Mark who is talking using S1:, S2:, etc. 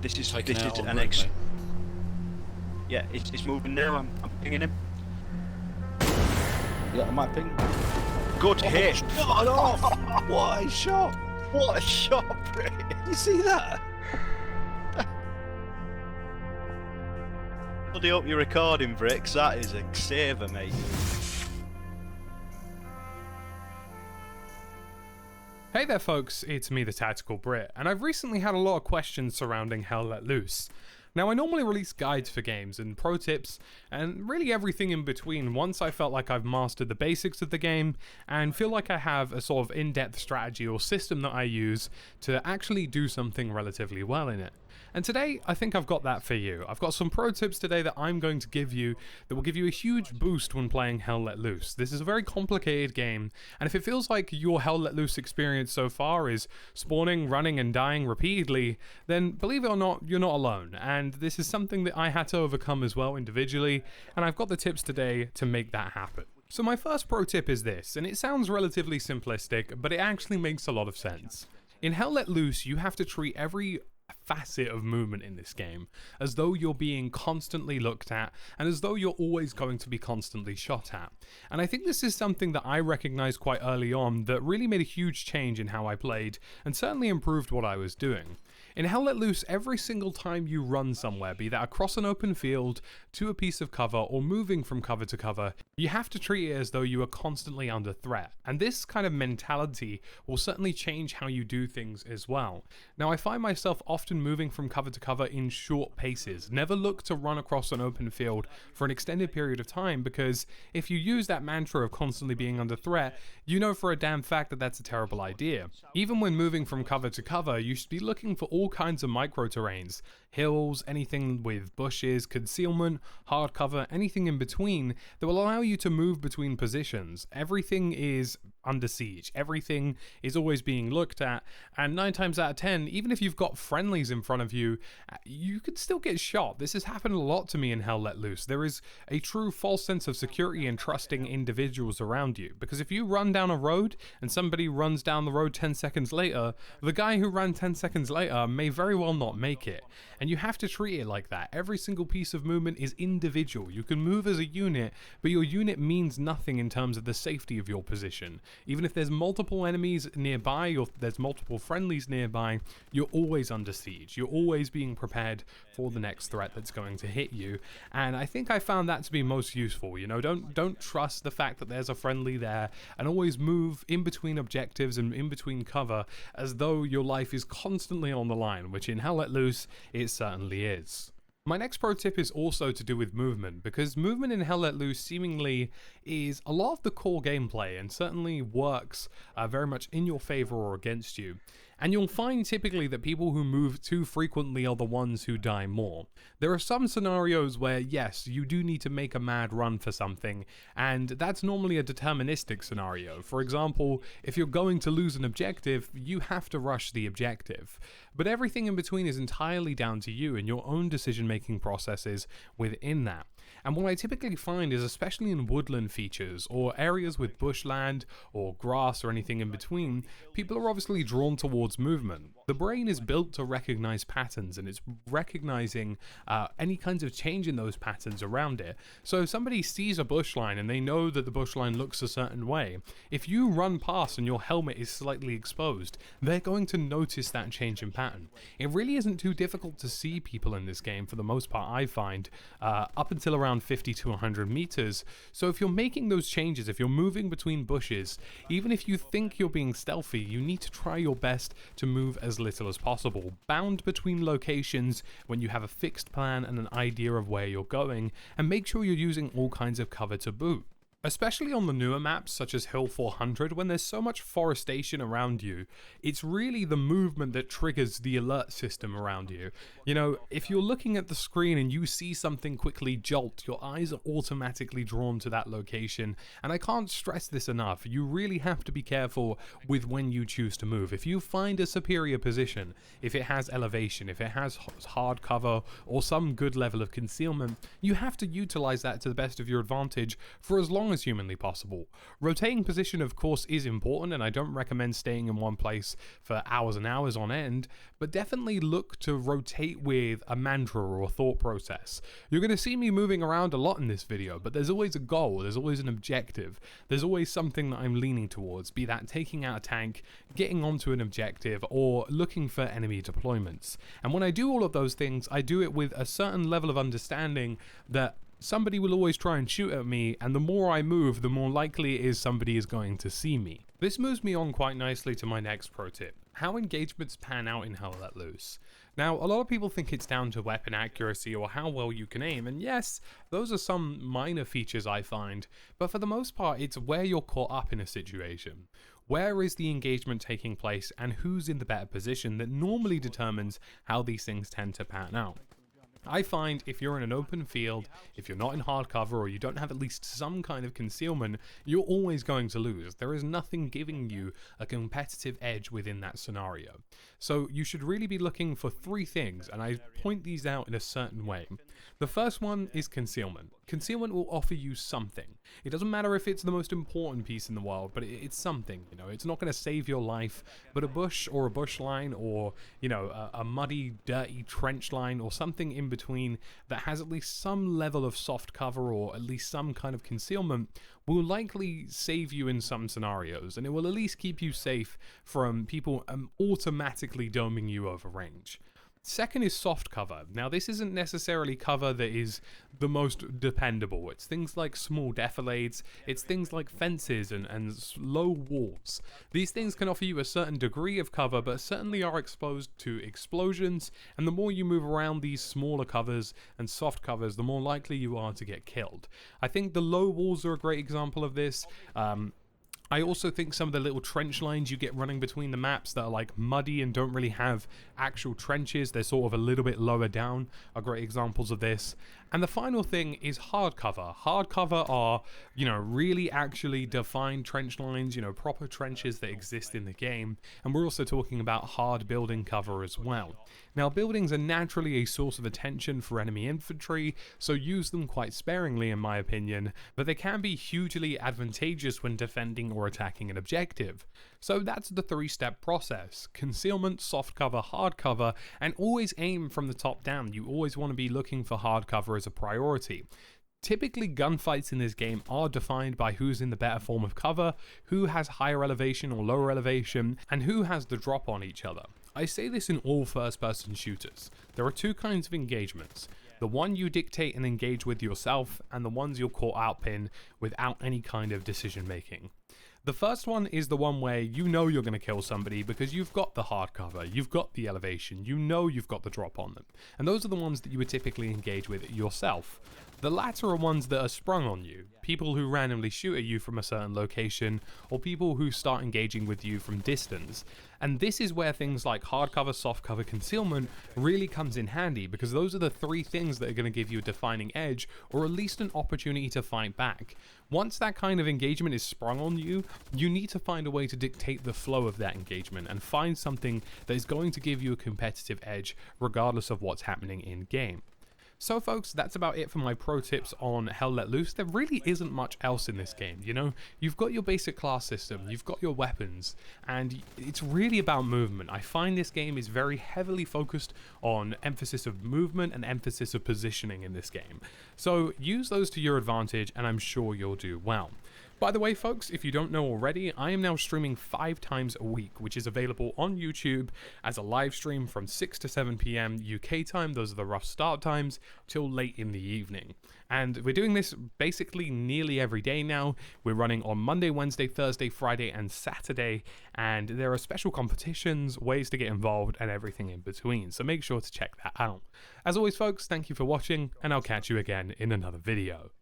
S1: This is
S2: Taking out on
S1: an
S2: route, mate.
S1: Yeah, it's moving now. I'm pinging him.
S3: You got the mapping?
S1: Good hit.
S3: Shot off! What a shot!
S1: What a shot, Brit.
S3: You see that?
S1: Bloody hope you're recording, Brit, 'cause that is a saver, mate.
S4: Hey there folks, it's me, TheTacticalBrit, and I've recently had a lot of questions surrounding Hell Let Loose. Now, I normally release guides for games and pro tips and really everything in between once I felt like I've mastered the basics of the game and feel like I have a sort of in-depth strategy or system that I use to actually do something relatively well in it. And today, I think I've got that for you. I've got some pro tips today that I'm going to give you that will give you a huge boost when playing Hell Let Loose. This is a very complicated game, and if it feels like your Hell Let Loose experience so far is spawning, running, and dying repeatedly, then believe it or not, you're not alone. And this is something that I had to overcome as well individually, and I've got the tips today to make that happen. So my first pro tip is this, and it sounds relatively simplistic, but it actually makes a lot of sense. In Hell Let Loose, you have to treat every facet of movement in this game as though you're being constantly looked at and as though you're always going to be constantly shot at. And I think this is something that I recognized quite early on that really made a huge change in how I played and certainly improved what I was doing. In Hell Let Loose, every single time you run somewhere, be that across an open field, to a piece of cover, or moving from cover to cover, you have to treat it as though you are constantly under threat. And this kind of mentality will certainly change how you do things as well. Now, I find myself often moving from cover to cover in short paces. Never look to run across an open field for an extended period of time, because if you use that mantra of constantly being under threat, you know for a damn fact that that's a terrible idea. Even when moving from cover to cover, you should be looking for all kinds of micro terrains, hills, anything with bushes, concealment, hard cover, anything in between that will allow you to move between positions. Everything is under siege, everything is always being looked at, and 9 times out of 10, even if you've got friendlies in front of you, you could still get shot. This has happened a lot to me in Hell Let Loose. There is a true false sense of security in trusting individuals around you, because if you run down a road and somebody runs down the road 10 seconds later, the guy who ran 10 seconds later may very well not make it, and you have to treat it like that. Every single piece of movement is individual. You can move as a unit, but your unit means nothing in terms of the safety of your position. Even if there's multiple enemies nearby or there's multiple friendlies nearby, you're always under siege. You're always being prepared for the next threat that's going to hit you, and I think I found that to be most useful. You know, don't trust the fact that there's a friendly there, and always move in between objectives and in between cover as though your life is constantly on the line, which in Hell Let Loose it certainly is. My next pro tip is also to do with movement, because movement in Hell Let Loose seemingly is a lot of the core gameplay and certainly works very much in your favor or against you. And you'll find typically that people who move too frequently are the ones who die more. There are some scenarios where, yes, you do need to make a mad run for something, and that's normally a deterministic scenario. For example, if you're going to lose an objective, you have to rush the objective. But everything in between is entirely down to you and your own decision-making processes within that. And what I typically find is, especially in woodland features or areas with bushland or grass or anything in between, people are obviously drawn towards movement. The brain is built to recognize patterns, and it's recognizing any kinds of change in those patterns around it. So if somebody sees a bushline and they know that the bushline looks a certain way, if you run past and your helmet is slightly exposed, they're going to notice that change in pattern. It really isn't too difficult to see people in this game for the most part, I find, up until around 50 to 100 meters. So if you're making those changes, if you're moving between bushes, even if you think you're being stealthy, you need to try your best to move as little as possible, bound between locations when you have a fixed plan and an idea of where you're going, and make sure you're using all kinds of cover to boot. Especially on the newer maps such as Hill 400, when there's so much forestation around you, it's really the movement that triggers the alert system around you. You know, if you're looking at the screen and you see something quickly jolt, your eyes are automatically drawn to that location, and I can't stress this enough. You really have to be careful with when you choose to move. If you find a superior position, if it has elevation, if it has hard cover or some good level of concealment, you have to utilize that to the best of your advantage for as long long as humanly possible. Rotating position, of course, is important, and I don't recommend staying in one place for hours and hours on end, but definitely look to rotate with a mantra or a thought process. You're going to see me moving around a lot in this video, but there's always a goal, there's always an objective, there's always something that I'm leaning towards, be that taking out a tank, getting onto an objective, or looking for enemy deployments. And when I do all of those things, I do it with a certain level of understanding that somebody will always try and shoot at me, and the more I move, the more likely it is somebody is going to see me. This moves me on quite nicely to my next pro tip: how engagements pan out in Hell Let Loose. Now, a lot of people think it's down to weapon accuracy or how well you can aim, and yes, those are some minor features I find, but for the most part, it's where you're caught up in a situation. Where is the engagement taking place, and who's in the better position that normally determines how these things tend to pan out. I find if you're in an open field, if you're not in hard cover, or you don't have at least some kind of concealment, you're always going to lose. There is nothing giving you a competitive edge within that scenario. So you should really be looking for three things, and I point these out in a certain way. The first one is concealment. Concealment will offer you something. It doesn't matter if it's the most important piece in the world, but it's something, you know. It's not going to save your life, but a bush or a bush line, or, you know, a muddy, dirty trench line, or something in between that has at least some level of soft cover or at least some kind of concealment will likely save you in some scenarios, and it will at least keep you safe from people automatically doming you over range. Second is soft cover. Now, this isn't necessarily cover that is the most dependable. It's things like small defilades, it's things like fences and low walls. These things can offer you a certain degree of cover, but certainly are exposed to explosions, and the more you move around these smaller covers and soft covers, the more likely you are to get killed. I think the low walls are a great example of this. I also think some of the little trench lines you get running between the maps that are like muddy and don't really have actual trenches, they're sort of a little bit lower down, are great examples of this. And the final thing is hard cover. Hard cover are, you know, really actually defined trench lines, you know, proper trenches that exist in the game. And we're also talking about hard building cover as well. Now, buildings are naturally a source of attention for enemy infantry, so use them quite sparingly in my opinion, but they can be hugely advantageous when defending or attacking an objective. So that's the three-step process: concealment, soft cover, hard cover, and always aim from the top down. You always want to be looking for hard cover as a priority. Typically, gunfights in this game are defined by who's in the better form of cover, who has higher elevation or lower elevation, and who has the drop on each other. I say this in all first-person shooters. There are two kinds of engagements: the one you dictate and engage with yourself, and the ones you're caught out in without any kind of decision making. The first one is the one where you know you're going to kill somebody because you've got the hard cover, you've got the elevation, you know you've got the drop on them. And those are the ones that you would typically engage with yourself. The latter are ones that are sprung on you, people who randomly shoot at you from a certain location, or people who start engaging with you from distance. And this is where things like hard cover, soft cover, concealment really comes in handy, because those are the three things that are going to give you a defining edge, or at least an opportunity to fight back. Once that kind of engagement is sprung on you, you need to find a way to dictate the flow of that engagement and find something that is going to give you a competitive edge regardless of what's happening in game. So folks, that's about it for my pro tips on Hell Let Loose. There really isn't much else in this game, you know? You've got your basic class system, you've got your weapons, and it's really about movement. I find this game is very heavily focused on emphasis of movement and emphasis of positioning in this game. So use those to your advantage, and I'm sure you'll do well. By the way, folks, if you don't know already, I am now streaming 5 times a week, which is available on YouTube as a live stream from 6 to 7 PM UK time. Those are the rough start times, till late in the evening. And we're doing this basically nearly every day now. We're running on Monday, Wednesday, Thursday, Friday, and Saturday. And there are special competitions, ways to get involved, and everything in between. So make sure to check that out. As always, folks, thank you for watching, and I'll catch you again in another video.